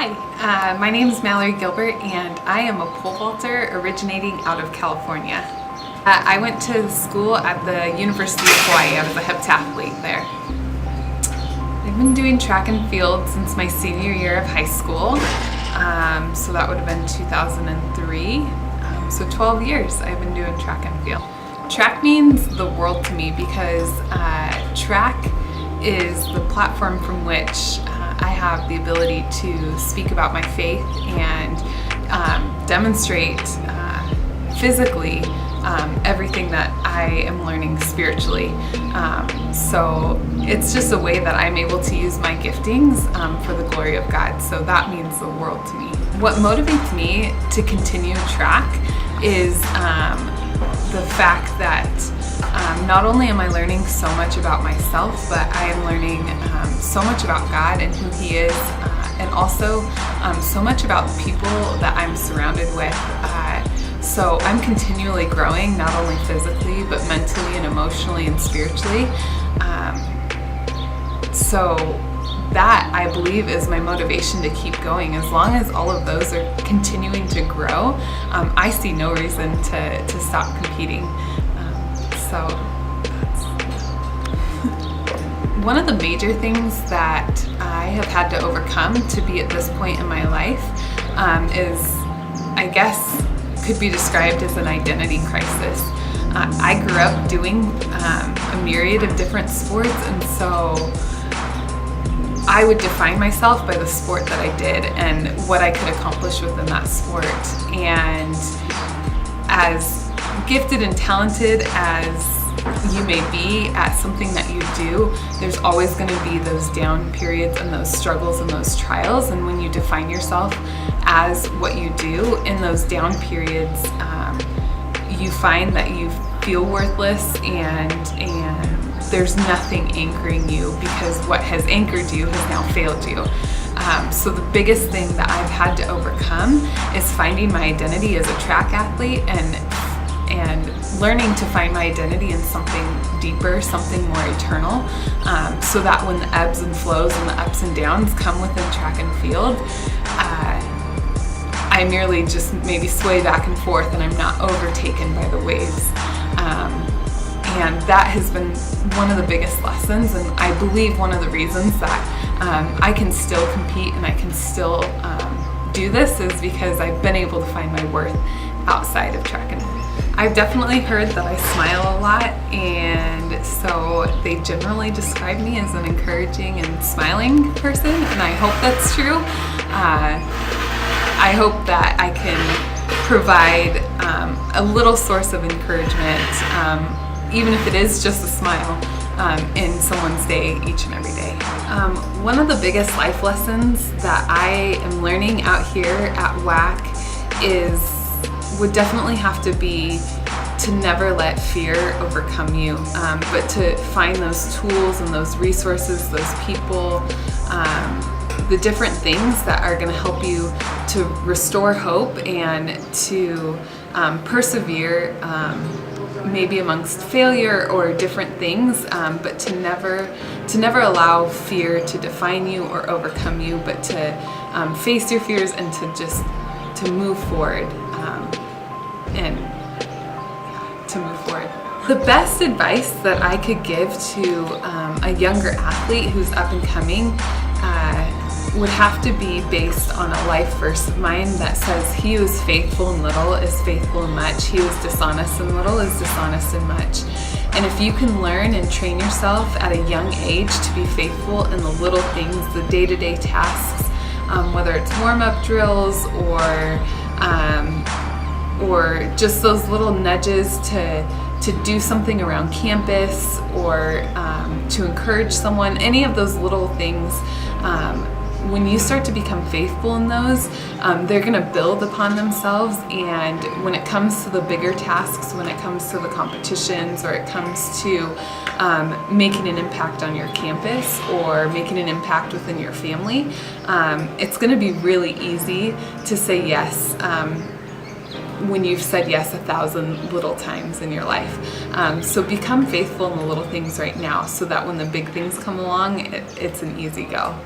Hi, my name is Mallory Gilbert and I am a pole vaulter originating out of California. I went to school at the University of Hawaii. I was a heptathlete there. I've been doing track and field since my senior year of high school, so that would have been 2003. So 12 years I've been doing track and field. Track means the world to me because track is the platform from which I have the ability to speak about my faith and demonstrate physically everything that I am learning spiritually. So it's just a way that I'm able to use my giftings for the glory of God. So that means the world to me. What motivates me to continue track is the fact that not only am I learning so much about myself, but I am learning so much about God and who He is, and also so much about the people that I'm surrounded with. So I'm continually growing, not only physically, but mentally and emotionally and spiritually. So that, I believe, is my motivation to keep going. As long as all of those are continuing to grow, I see no reason to stop competing. So that's one of the major things that I have had to overcome to be at this point in my life is, I guess, could be described as an identity crisis. I grew up doing a myriad of different sports, and so I would define myself by the sport that I did and what I could accomplish within that sport. And as gifted and talented as you may be at something that you do, there's always going to be those down periods and those struggles and those trials. And when you define yourself as what you do in those down periods, you find that you feel worthless and there's nothing anchoring you, because what has anchored you has now failed you. So the biggest thing that I've had to overcome is finding my identity as a track athlete and learning to find my identity in something deeper, something more eternal, so that when the ebbs and flows and the ups and downs come within track and field, I merely just maybe sway back and forth and I'm not overtaken by the waves. And that has been one of the biggest lessons, and I believe one of the reasons that I can still compete and I can still do this is because I've been able to find my worth outside of track and field. I've definitely heard that I smile a lot, and so they generally describe me as an encouraging and smiling person, and I hope that's true. I hope that I can provide a little source of encouragement, even if it is just a smile, in someone's day each and every day. One of the biggest life lessons that I am learning out here at WAC would definitely have to be to never let fear overcome you, but to find those tools and those resources, those people, the different things that are going to help you to restore hope and to persevere, maybe amongst failure or different things, but to never allow fear to define you or overcome you, but to face your fears and to move forward. The best advice that I could give to a younger athlete who's up and coming would have to be based on a life verse of mine that says, "He who is faithful in little is faithful in much. He who is dishonest in little is dishonest in much." And if you can learn and train yourself at a young age to be faithful in the little things, the day-to-day tasks, whether it's warm-up drills or just those little nudges to do something around campus or to encourage someone, any of those little things, when you start to become faithful in those, they're going to build upon themselves. And when it comes to the bigger tasks, when it comes to the competitions, or it comes to making an impact on your campus or making an impact within your family, it's going to be really easy to say yes when you've said yes 1,000 little times in your life. So become faithful in the little things right now, so that when the big things come along, it's an easy go.